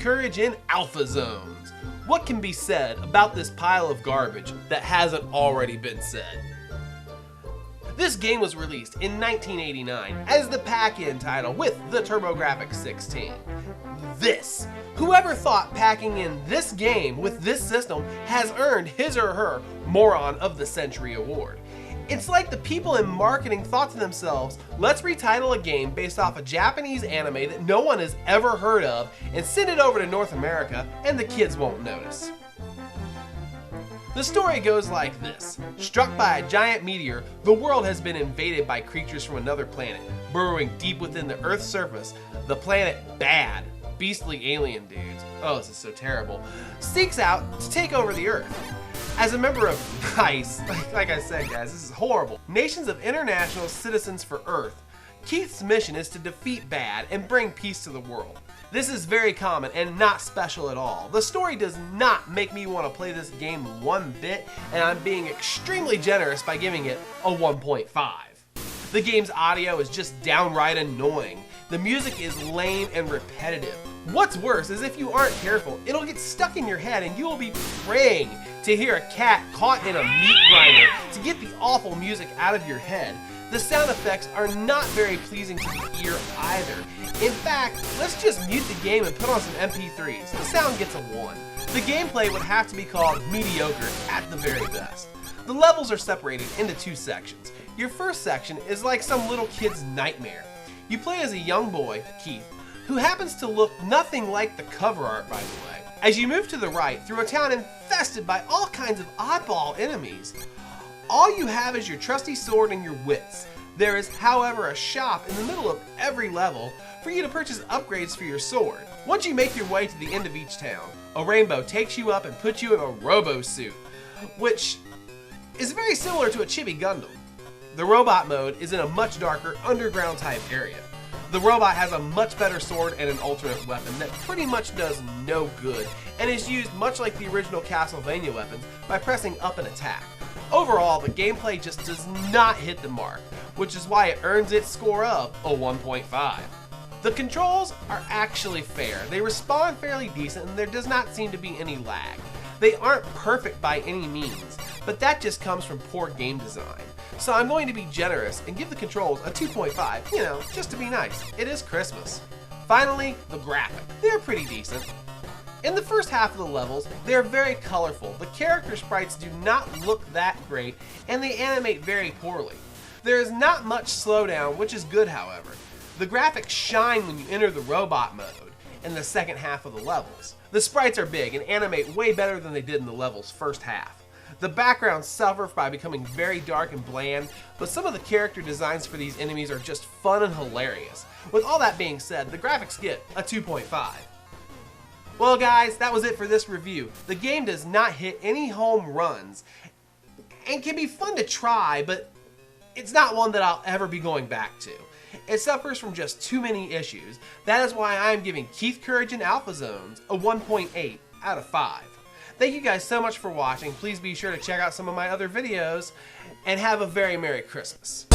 Courage in Alpha Zones. What can be said about this pile of garbage that hasn't already been said? This game was released in 1989 as the pack-in title with the TurboGrafx 16. Whoever thought packing in this game with this system has earned his or her Moron of the Century award. It's like the people in marketing thought to themselves, let's retitle a game based off a Japanese anime that no one has ever heard of and send it over to North America and the kids won't notice. The story goes like this. Struck by a giant meteor, the world has been invaded by creatures from another planet, burrowing deep within the Earth's surface. The planet Bad, beastly alien dudes, oh this is so terrible, seeks out to take over the Earth. As a member of NICE, like I said guys, this is horrible, Nations of International Citizens for Earth, Keith's mission is to defeat Bad and bring peace to the world. This is very common and not special at all. The story does not make me want to play this game one bit, and I'm being extremely generous by giving it a 1.5. The game's audio is just downright annoying. The music is lame and repetitive. What's worse is if you aren't careful, it'll get stuck in your head and you will be praying to hear a cat caught in a meat grinder to get the awful music out of your head. The sound effects are not very pleasing to the ear either. In fact, let's just mute the game and put on some MP3s. The sound gets a 1. The gameplay would have to be called mediocre at the very best. The levels are separated into 2 sections. Your first section is like some little kid's nightmare. You play as a young boy, Keith, who happens to look nothing like the cover art, by the way. As you move to the right through a town infested by all kinds of oddball enemies, all you have is your trusty sword and your wits. There is, however, a shop in the middle of every level for you to purchase upgrades for your sword. Once you make your way to the end of each town, a rainbow takes you up and puts you in a robo suit, which is very similar to a Chibi Gundam. The robot mode is in a much darker underground type area. The robot has a much better sword and an alternate weapon that pretty much does no good and is used much like the original Castlevania weapons by pressing up and attack. Overall, the gameplay just does not hit the mark, which is why it earns its score of a 1.5. The controls are actually fair. They respond fairly decent and there does not seem to be any lag. They aren't perfect by any means, but that just comes from poor game design. So I'm going to be generous and give the controls a 2.5, you know, just to be nice. It is Christmas. Finally, the graphics. They're pretty decent. In the first half of the levels, they are very colorful. The character sprites do not look that great, and they animate very poorly. There is not much slowdown, which is good, however. The graphics shine when you enter the robot mode in the second half of the levels. The sprites are big and animate way better than they did in the level's first half. The backgrounds suffer by becoming very dark and bland, but some of the character designs for these enemies are just fun and hilarious. With all that being said, the graphics get a 2.5. Well guys, that was it for this review. The game does not hit any home runs and can be fun to try, but it's not one that I'll ever be going back to. It suffers from just too many issues. That is why I'm giving Keith Courage in Alpha Zones a 1.8 out of 5. Thank you guys so much for watching. Please be sure to check out some of my other videos and have a very Merry Christmas.